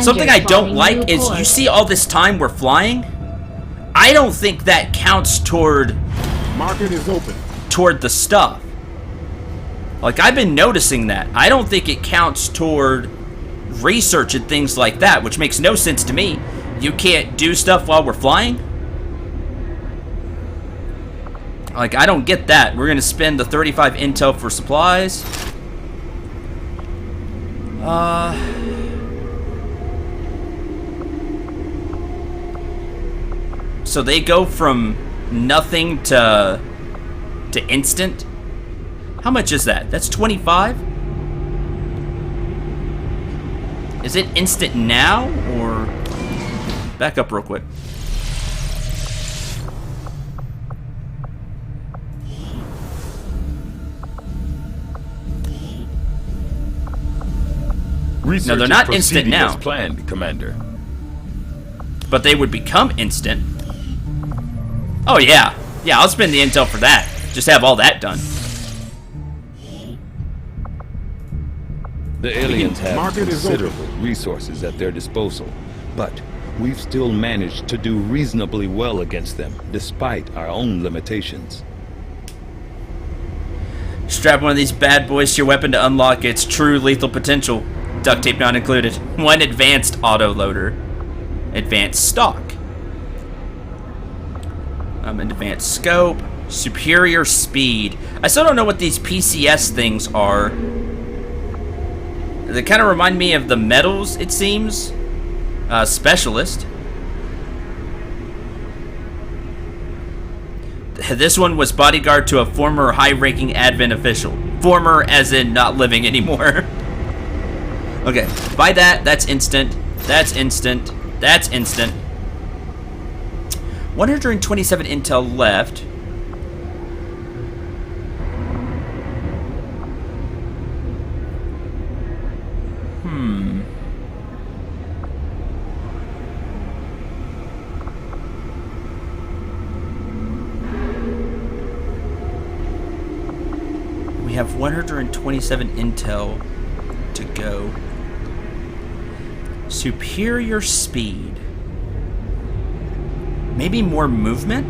Something I don't like is you see all this time we're flying. I don't think that counts toward Market is open. Toward the stuff. Like, I've been noticing that. I don't think it counts toward research and things like that, which makes no sense to me. You can't do stuff while we're flying? Like, I don't get that. We're gonna spend the 35 intel for supplies. So they go from nothing to instant? How much is that? That's 25? Is it instant now, or... Back up real quick. No, they're not instant now. As planned, Commander. But they would become instant. Oh yeah. Yeah, I'll spend the intel for that. Just have all that done. The aliens have considerable resources at their disposal, but we've still managed to do reasonably well against them, despite our own limitations. Strap one of these bad boys to your weapon to unlock its true lethal potential. Duct tape not included. One advanced autoloader. Advanced stock. An advanced scope. Superior speed. I still don't know what these PCS things are. They kind of remind me of the medals, it seems. Specialist. This one was bodyguard to a former high-ranking Advent official. Former as in not living anymore. Okay, buy that. That's instant. That's instant. That's instant. 127 intel left. We have 127 intel to go. Superior speed. Maybe more movement?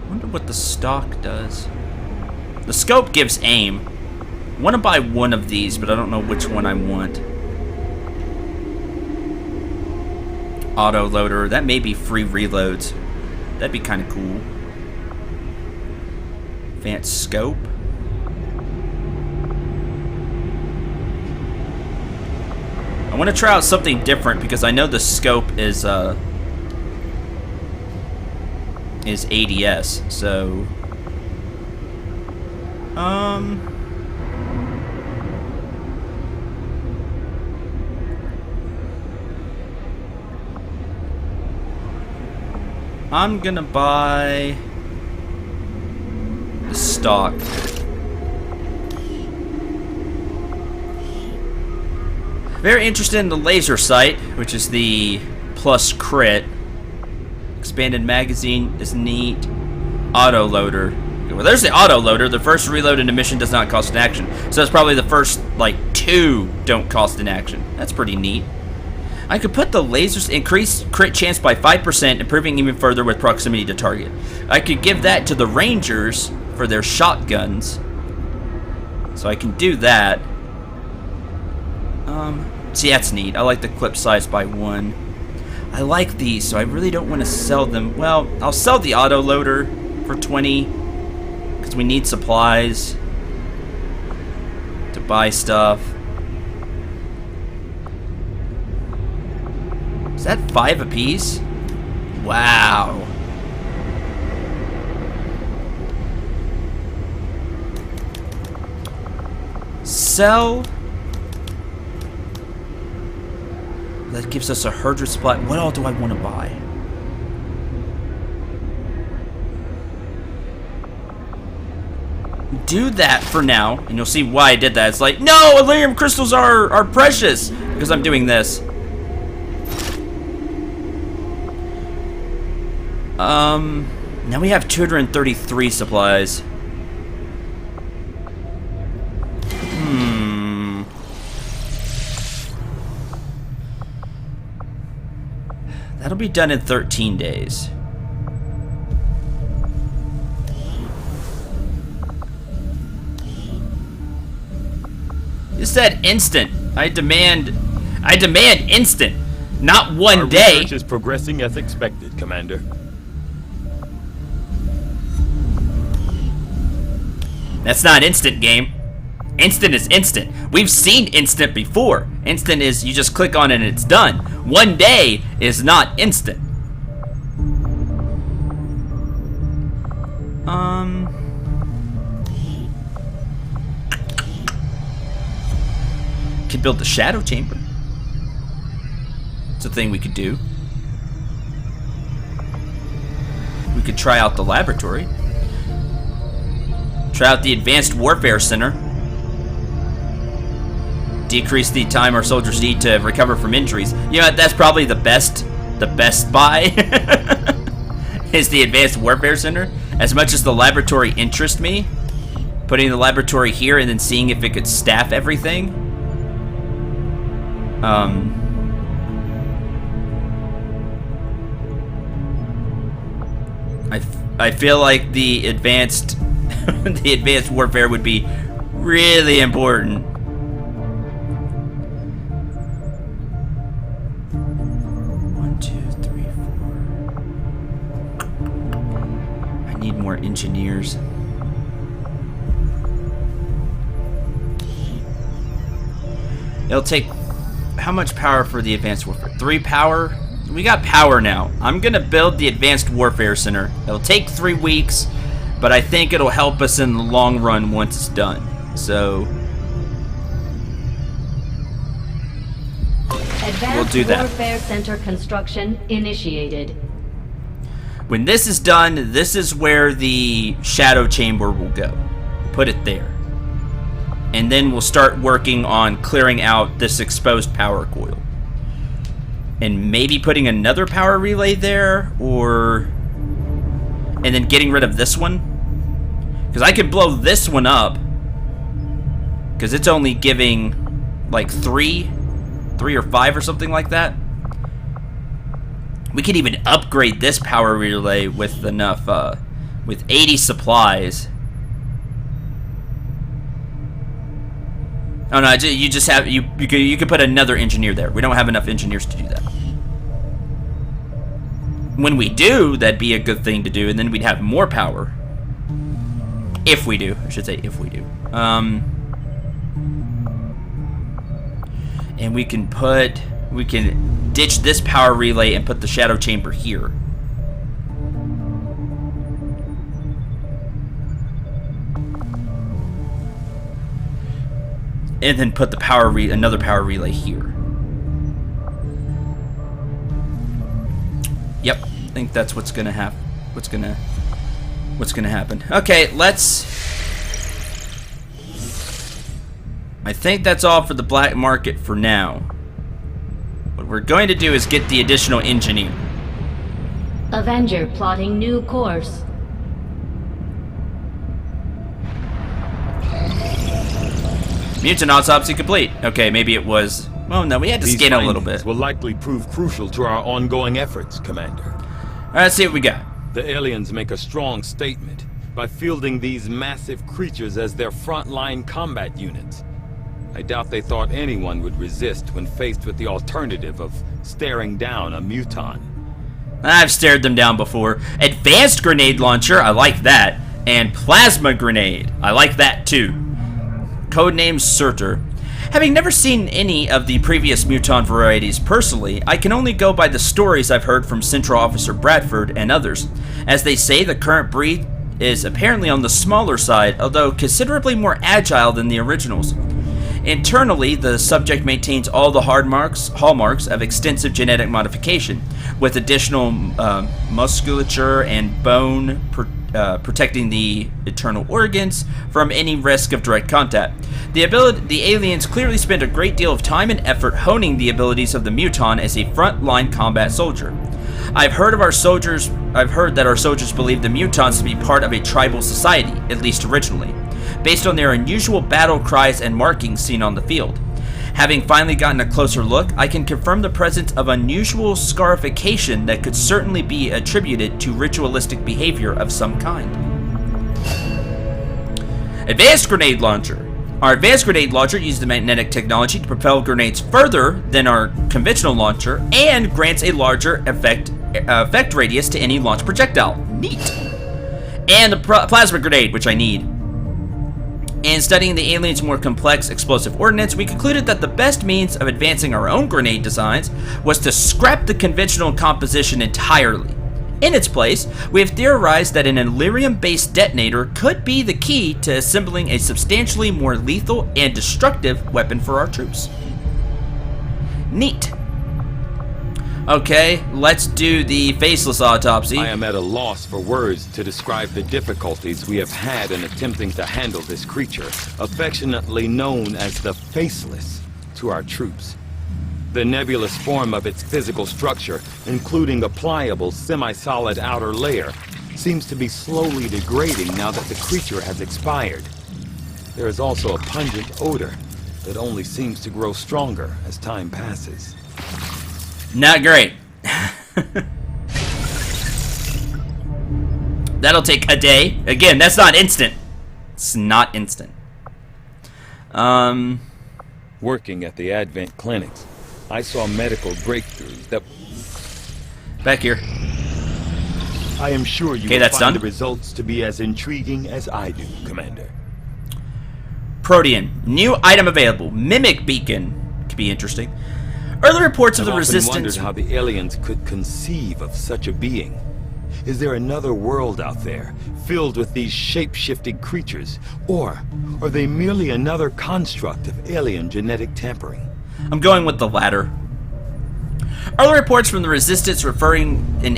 Wonder what the stock does. The scope gives aim. I want to buy one of these, but I don't know which one I want. Auto loader. That may be free reloads. That'd be kind of cool. Advanced scope. I want to try out something different because I know the scope is ADS. So I'm gonna buy the stock. Very interested in the laser sight, which is the plus crit. Expanded magazine is neat. Auto loader. Well, there's the auto loader. The first reload in a mission does not cost an action. So that's probably the first, like, 2 don't cost an action. That's pretty neat. I could put the lasers, increase crit chance by 5%, improving even further with proximity to target. I could give that to the Rangers for their shotguns. So I can do that. See, that's neat. I like the clip size by 1. I like these, so I really don't want to sell them. Well, I'll sell the auto loader for 20, because we need supplies to buy stuff. Is that 5 apiece? Wow. Sell. That gives us a herder supply. What all do I want to buy? do that for now, and you'll see why I did that. It's like, no, Elerium crystals are precious, because I'm doing this. Now we have 233 supplies. That'll be done in 13 days. You said instant. I demand instant, not one day. Research is progressing as expected, Commander. That's not instant, game. Instant is instant. We've seen instant before. Instant is you just click on it and it's done. One day is not instant. Could build the shadow chamber. It's a thing we could do. We could try out the laboratory. Try out the Advanced Warfare Center. Decrease the time our soldiers need to recover from injuries. You know, that's probably the best buy is the Advanced Warfare Center. As much as the laboratory interests me, putting the laboratory here and then seeing if it could staff everything. I feel like the advanced the advanced warfare would be really important. More engineers. It'll take how much power for the advanced warfare? 3 power? We got power now. I'm gonna build the Advanced Warfare Center. It'll take 3 weeks, but I think it'll help us in the long run once it's done. So we'll do that. Advanced Warfare Center construction initiated. When this is done, this is where the shadow chamber will go. Put it there. And then we'll start working on clearing out this exposed power coil. And maybe putting another power relay there, or... and then getting rid of this one. Because I could blow this one up. Because it's only giving, like, 3 or 5 or something like that. We could even upgrade this power relay with enough, with 80 supplies. Oh no, you just have, you could put another engineer there. We don't have enough engineers to do that. When we do, that'd be a good thing to do, and then we'd have more power. If we do, I should say if we do. And we can ditch this power relay and put the shadow chamber here. And then put the another power relay here. Yep, I think that's what's gonna happen. What's gonna happen? Okay, I think that's all for the black market for now. What we're going to do is get the additional engineer. Avenger plotting new course. Mutant autopsy complete. Okay, maybe it was... well, no, we had to scan a little bit. Will likely prove crucial to our ongoing efforts, Commander. Alright, let's see what we got. The aliens make a strong statement by fielding these massive creatures as their frontline combat units. I doubt they thought anyone would resist when faced with the alternative of staring down a muton. I've stared them down before. Advanced grenade launcher, I like that. And plasma grenade, I like that too. Codename Surtur. Having never seen any of the previous muton varieties personally, I can only go by the stories I've heard from Central Officer Bradford and others. As they say, the current breed is apparently on the smaller side, although considerably more agile than the originals. Internally, the subject maintains all the hallmarks of extensive genetic modification, with additional musculature and bone protecting the internal organs from any risk of direct contact. The aliens clearly spent a great deal of time and effort honing the abilities of the muton as a front-line combat soldier. I've heard that our soldiers believe the mutons to be part of a tribal society, at least originally, based on their unusual battle cries and markings seen on the field. Having finally gotten a closer look, I can confirm the presence of unusual scarification that could certainly be attributed to ritualistic behavior of some kind. Advanced Grenade Launcher. Our advanced grenade launcher uses the magnetic technology to propel grenades further than our conventional launcher and grants a larger effect radius to any launch projectile. Neat. And the plasma grenade, which I need. In studying the aliens' more complex explosive ordnance, we concluded that the best means of advancing our own grenade designs was to scrap the conventional composition entirely. In its place, we have theorized that an Elerium-based detonator could be the key to assembling a substantially more lethal and destructive weapon for our troops. Neat. Okay, let's do the faceless autopsy. I am at a loss for words to describe the difficulties we have had in attempting to handle this creature, affectionately known as the Faceless, to our troops. The nebulous form of its physical structure, including a pliable, semi-solid outer layer, seems to be slowly degrading now that the creature has expired. There is also a pungent odor that only seems to grow stronger as time passes. Not great. That'll take a day. Again, that's not instant. It's not instant. Working at the Advent clinics, I saw medical breakthroughs that... Back here. I am sure you will that's find done. the results to be as intriguing as I do, Commander. Protean. New item available. Mimic Beacon. Could be interesting. Early reports of the Resistance... I've often wondered how the aliens could conceive of such a being. Is there another world out there, filled with these shape-shifting creatures? Or are they merely another construct of alien genetic tampering? I'm going with the latter. Early reports from the Resistance referencing an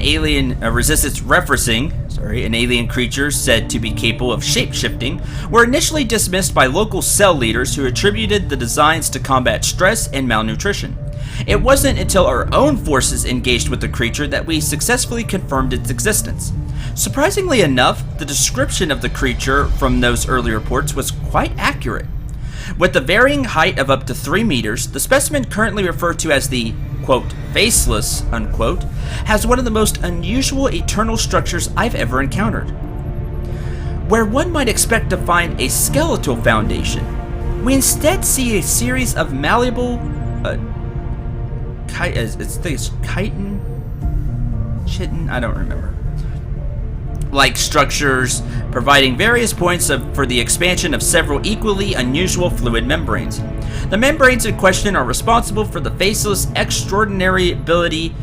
alien creature said to be capable of shape-shifting were initially dismissed by local cell leaders who attributed the designs to combat stress and malnutrition. It wasn't until our own forces engaged with the creature that we successfully confirmed its existence. Surprisingly enough, the description of the creature from those early reports was quite accurate. With a varying height of up to 3 meters, the specimen currently referred to as the, quote, faceless, unquote, has one of the most unusual eternal structures I've ever encountered. Where one might expect to find a skeletal foundation, we instead see a series of malleable, chitin, I don't remember, like structures, providing various points for the expansion of several equally unusual fluid membranes. The membranes in question are responsible for the faceless extraordinary ability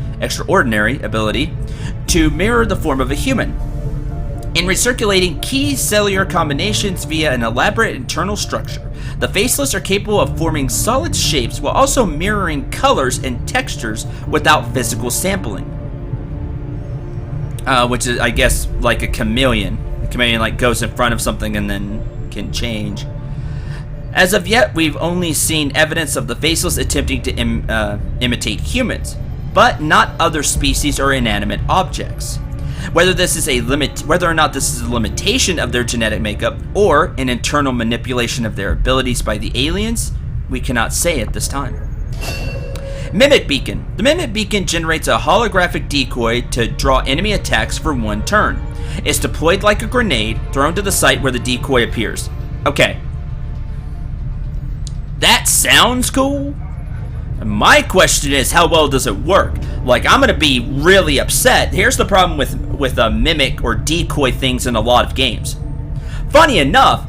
to mirror the form of a human. In recirculating key cellular combinations via an elaborate internal structure, the faceless are capable of forming solid shapes while also mirroring colors and textures without physical sampling. Which is, I guess, like a chameleon. A chameleon like goes in front of something and then can change. As of yet, we've only seen evidence of the faceless attempting to imitate humans, but not other species or inanimate objects. Whether or not this is a limitation of their genetic makeup or an internal manipulation of their abilities by the aliens, we cannot say at this time. Mimic Beacon. The Mimic Beacon generates a holographic decoy to draw enemy attacks for 1 turn. It's deployed like a grenade, thrown to the site where the decoy appears. Okay. That sounds cool. My question is, how well does it work? Like, I'm gonna be really upset. Here's the problem with mimic or decoy things in a lot of games. Funny enough,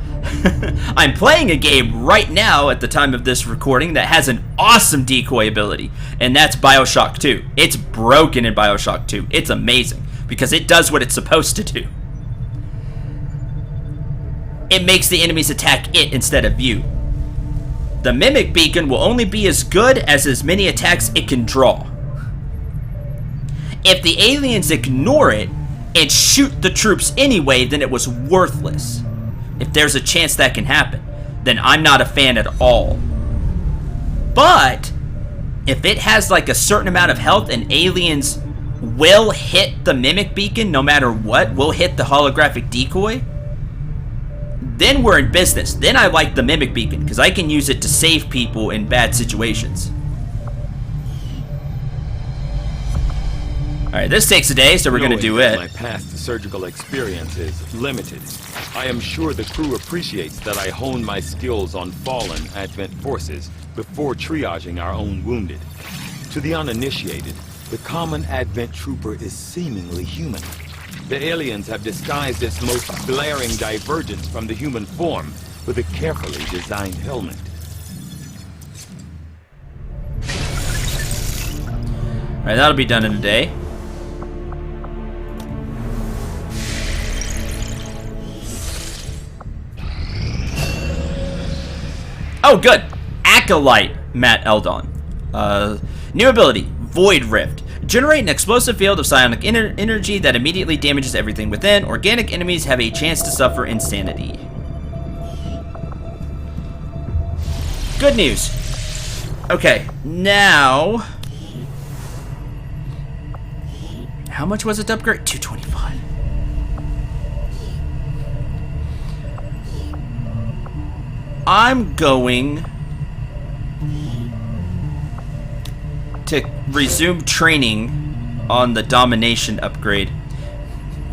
I'm playing a game right now at the time of this recording that has an awesome decoy ability, and that's BioShock 2. It's broken in BioShock 2. It's amazing because it does what it's supposed to do. It makes the enemies attack it instead of you. The Mimic Beacon will only be as good as many attacks it can draw. If the aliens ignore it, and shoot the troops anyway, then it was worthless. If there's a chance that can happen, then I'm not a fan at all. But if it has like a certain amount of health and aliens will hit the mimic beacon no matter what, will hit the holographic decoy, then we're in business. Then I like the mimic beacon because I can use it to save people in bad situations. Alright, this takes a day, so we're going to do it. My past surgical experience is limited. I am sure the crew appreciates that I hone my skills on fallen Advent forces before triaging our own wounded. To the uninitiated, the common Advent trooper is seemingly human. The aliens have disguised its most glaring divergence from the human form with a carefully designed helmet. Alright, that'll be done in a day. Oh, good. Acolyte, Matt Eldon. New ability, Void Rift. Generate an explosive field of psionic energy that immediately damages everything within. Organic enemies have a chance to suffer insanity. Good news. Okay, now... How much was it to upgrade? $225. I'm going to resume training on the domination upgrade.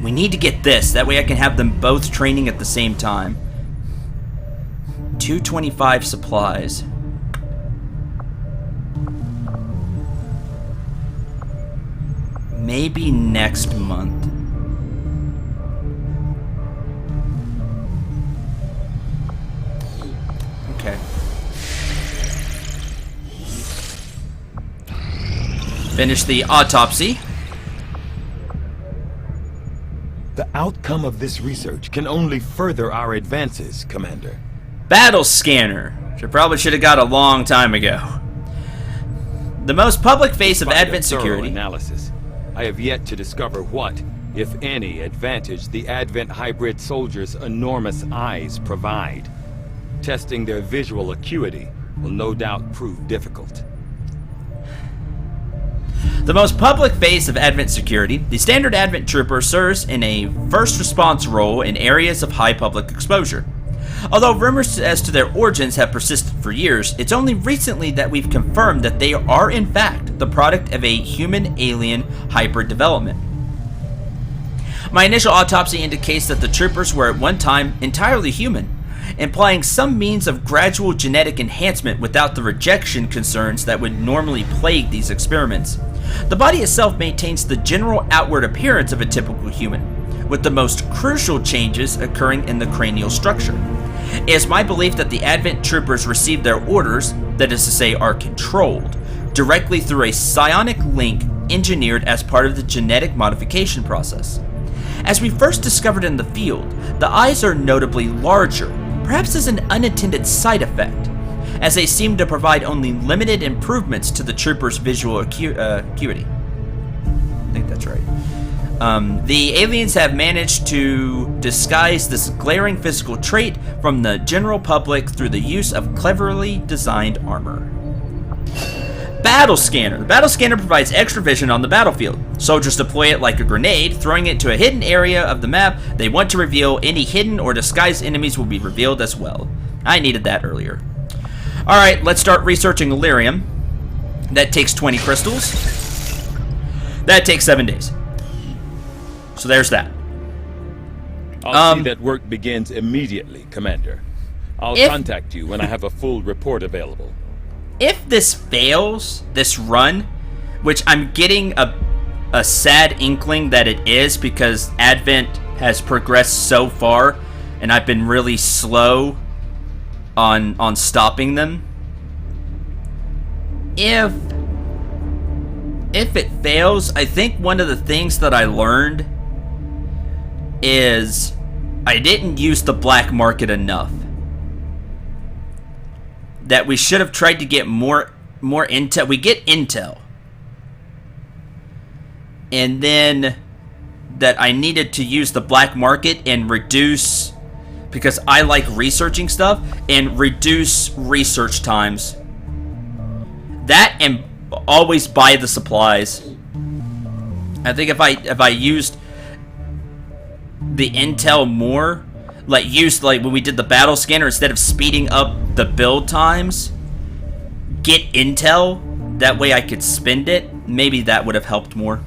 We need to get this. That way I can have them both training at the same time. 225 supplies. Maybe next month. Okay. Finish the autopsy. The outcome of this research can only further our advances, Commander. Battle scanner, which I probably should have got a long time ago. The most public face of Despite Advent a thorough security. analysis, I have yet to discover what, if any, advantage the Advent hybrid soldiers' enormous eyes provide. Testing their visual acuity will no doubt prove difficult. The most public face of Advent security, the standard Advent trooper serves in a first response role in areas of high public exposure. Although rumors as to their origins have persisted for years, it's only recently that we've confirmed that they are in fact the product of a human-alien hybrid development. My initial autopsy indicates that the troopers were at one time entirely human, implying some means of gradual genetic enhancement without the rejection concerns that would normally plague these experiments. The body itself maintains the general outward appearance of a typical human, with the most crucial changes occurring in the cranial structure. It is my belief that the Advent troopers received their orders, that is to say are controlled, directly through a psionic link engineered as part of the genetic modification process. As we first discovered in the field, the eyes are notably larger, perhaps as an unintended side effect, as they seem to provide only limited improvements to the trooper's visual acuity. I think that's right. The aliens have managed to disguise this glaring physical trait from the general public through the use of cleverly designed armor. Battle Scanner. The Battle Scanner provides extra vision on the battlefield. Soldiers deploy it like a grenade, throwing it to a hidden area of the map they want to reveal. Any hidden or disguised enemies will be revealed as well. I needed that earlier. Alright, let's start researching Illyrium. That takes 20 crystals. That takes 7 days. So there's that. I'll see that work begins immediately, Commander. I'll contact you when I have a full report available. If this fails, this run, which I'm getting a sad inkling that it is because Advent has progressed so far and I've been really slow on stopping them. If it fails, I think one of the things that I learned is I didn't use the black market enough. That we should have tried to get more intel. We get intel. And then that I needed to use the black market and reduce, because I like researching stuff, and reduce research times. That and always buy the supplies. I think if I used the intel more, like when we did the battle scanner, instead of speeding up the build times, get intel, that way I could spend it, maybe that would have helped more.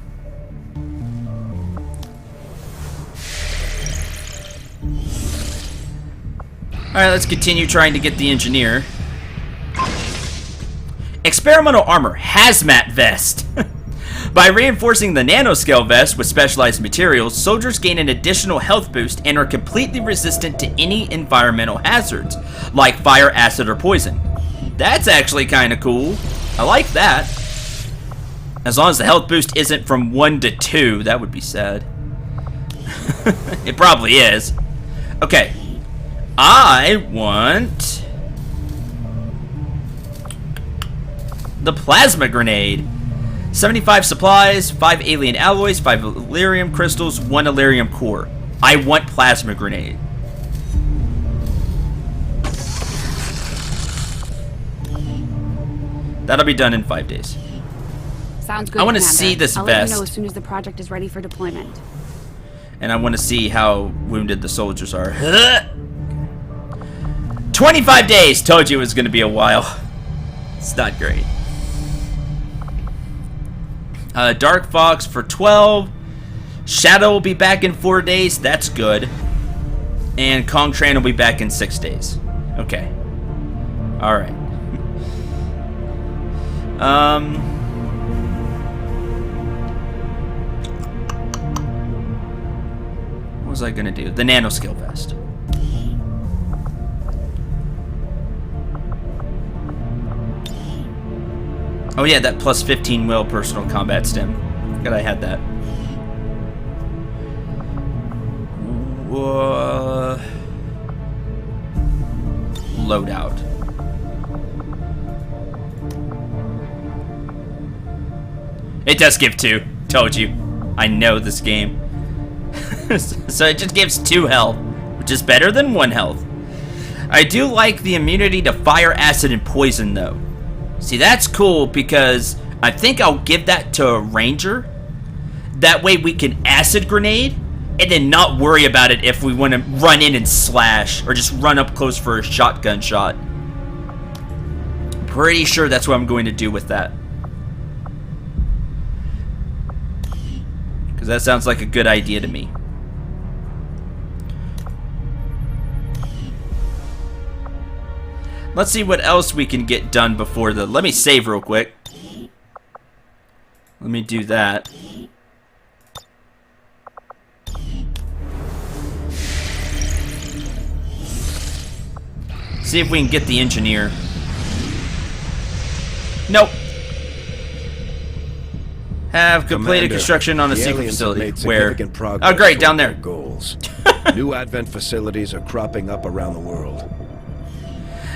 Alright, let's continue trying to get the engineer. Experimental armor, hazmat vest. By reinforcing the nanoscale vest with specialized materials, soldiers gain an additional health boost and are completely resistant to any environmental hazards, like fire, acid, or poison. That's actually kind of cool. I like that. As long as the health boost isn't from 1 to 2, that would be sad. It probably is. Okay. I want the plasma grenade. 75 supplies, 5 alien alloys, 5 Elerium crystals, 1 Elerium core. I want plasma grenade. That'll be done in 5 days. Sounds good. I want to Commander. see this I'll vest. let you know as soon as the project is ready for deployment. And I want to see how wounded the soldiers are. 25 days! Told you it was going to be a while. It's not great. Dark Fox for 12. Shadow will be back in 4 days. That's good. And Kong Tran will be back in 6 days. Okay. Alright. What was I gonna do? The nanoscale vest. Oh yeah, that plus 15 will personal combat stim. Forgot I had that. Loadout. It does give 2. Told you. I know this game. So it just gives 2 health, which is better than 1 health. I do like the immunity to fire, acid, and poison though. See, that's cool because I think I'll give that to a ranger. That way we can acid grenade and then not worry about it if we want to run in and slash or just run up close for a shotgun shot. Pretty sure that's what I'm going to do with that. Because that sounds like a good idea to me. Let's see what else we can get done before the... Let me save real quick. Let me do that. See if we can get the engineer. Nope. Have completed Commander, construction on a the secret aliens have facility. made Where? significant progress Oh, great, down toward there. their goals. New advent facilities are cropping up around the world.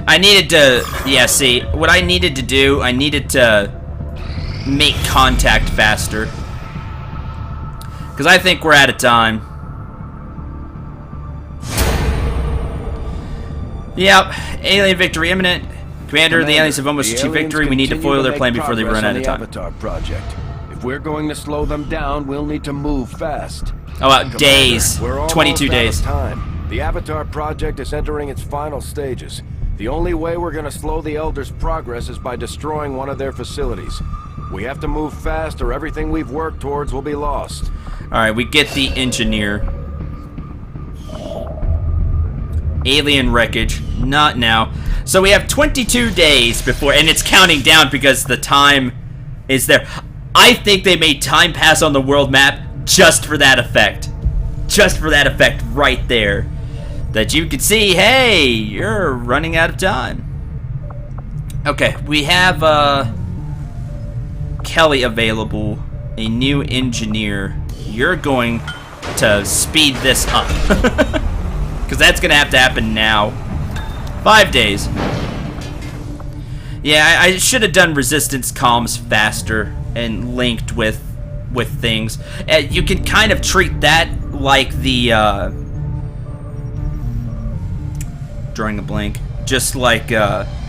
I needed to... Yeah, see, what I needed to do, I needed to make contact faster. Because I think we're out of time. Yep, alien victory imminent. Commander, the aliens have almost achieved victory. We need to foil their plan before they run out of time. Avatar project. If we're going to slow them down, we'll need to move fast. Oh, wow, days. We're almost 22 days. out of time. The Avatar project is entering its final stages. The only way we're going to slow the Elders' progress is by destroying one of their facilities. We have to move fast or everything we've worked towards will be lost. Alright, we get the engineer. Alien wreckage. Not now. So we have 22 days before, and it's counting down because the time is there. I think they made time pass on the world map just for that effect. Just for that effect right there. That you can see, hey, you're running out of time. Okay, we have Kelly available, a new engineer. You're going to speed this up. Because that's going to have to happen now. 5 days. Yeah, I should have done resistance comms faster and linked with with things. You can kind of treat that like the drawing a blank, just like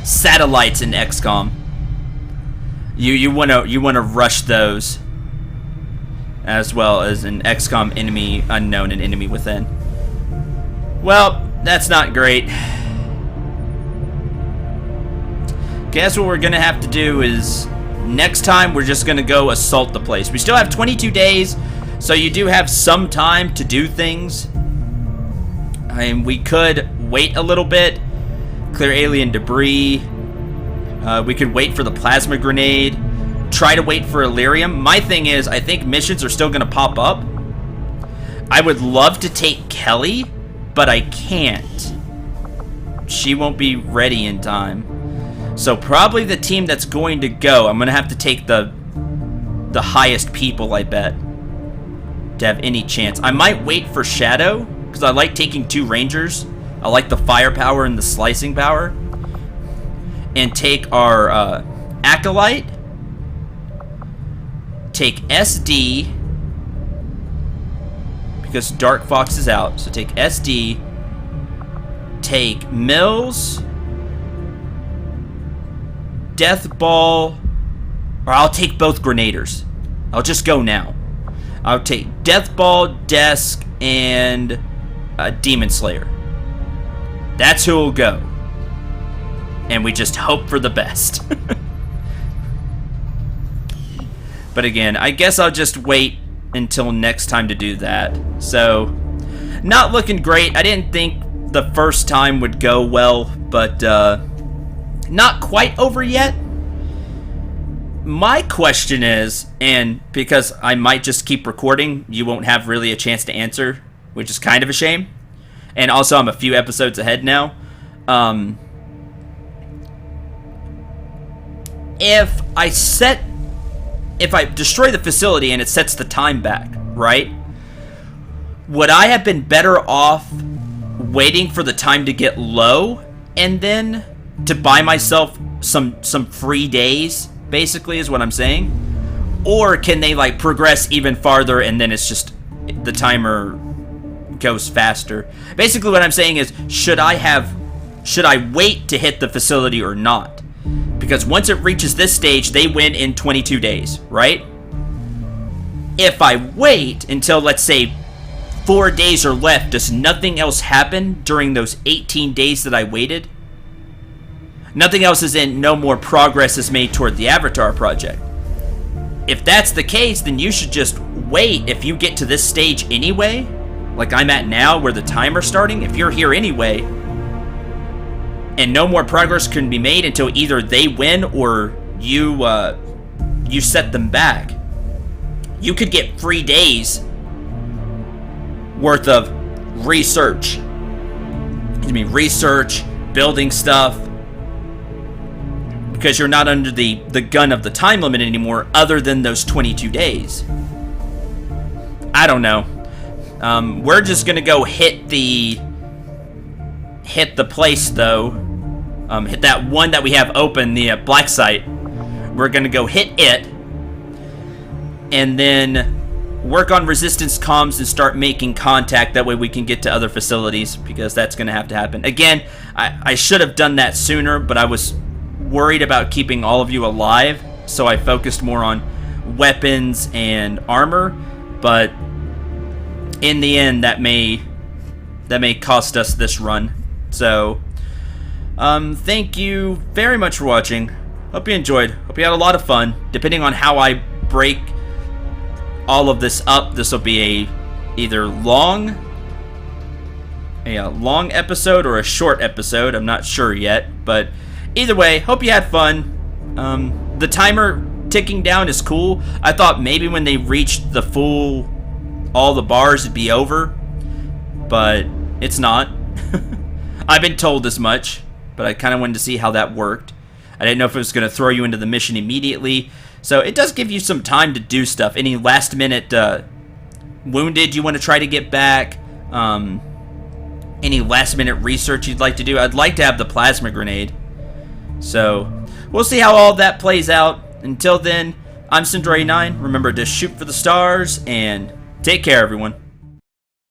satellites in XCOM. You wanna rush those, as well as an XCOM enemy unknown and enemy within. Well, that's not great. Guess what we're gonna have to do is next time we're just gonna go assault the place. We still have 22 days, so you do have some time to do things. I mean, we could wait a little bit, clear alien debris. We could wait for the plasma grenade, try to wait for Illyrium. My thing is, I think missions are still gonna pop up. I would love to take Kelly, but I can't. She won't be ready in time. So probably the team that's going to go, I'm gonna have to take the highest people, I bet, to have any chance. I might wait for Shadow, because I like taking 2 Rangers. I like the firepower and the slicing power. And take our Acolyte, take SD, because Dark Fox is out, so take SD, take Mills, Death Ball, or I'll take both Grenadiers. I'll just go now. I'll take Death Ball, Desk, and Demon Slayer. That's who will go. And we just hope for the best. But again, I guess I'll just wait until next time to do that. So, not looking great. I didn't think the first time would go well, but not quite over yet. My question is, and because I might just keep recording, you won't have really a chance to answer, which is kind of a shame. And also, I'm a few episodes ahead now. If I destroy the facility and it sets the time back, right? Would I have been better off waiting for the time to get low and then to buy myself some free days, basically, is what I'm saying? Or can they like progress even farther and then it's just the timer goes faster? Basically what I'm saying is, should I wait to hit the facility or not? Because once it reaches this stage, they win in 22 days, right? If I wait until, let's say, 4 days are left, does nothing else happen during those 18 days that I waited? Nothing else is in, no more progress is made toward the Avatar project. If that's the case, then you should just wait. If you get to this stage anyway, like I'm at now, where the timer's starting, if you're here anyway, and no more progress can be made until either they win or you set them back, you could get 3 days worth of research. Research, building stuff, because you're not under the gun of the time limit anymore, other than those 22 days. I don't know. We're just gonna go hit the place though. Hit that one that we have open, the black site. We're gonna go hit it, and then work on resistance comms and start making contact. That way we can get to other facilities, because that's gonna have to happen. Again, I should have done that sooner, but I was worried about keeping all of you alive, so I focused more on weapons and armor. But in the end, that may cost us this run. So thank you very much for watching. Hope you enjoyed. Hope you had a lot of fun. Depending on how I break all of this up, this will be either long episode or a short episode. I'm not sure yet, but either way, hope you had fun. The timer ticking down is cool. I thought maybe when they reached all the bars, it'd be over, but it's not. I've been told as much, but I kind of wanted to see how that worked. I didn't know if it was going to throw you into the mission immediately, so it does give you some time to do stuff. Any last minute wounded you want to try to get back, any last minute research you'd like to do. I'd like to have the plasma grenade, so we'll see how all that plays out. Until then, I'm Cendril 89. Remember to shoot for the stars, and take care, everyone.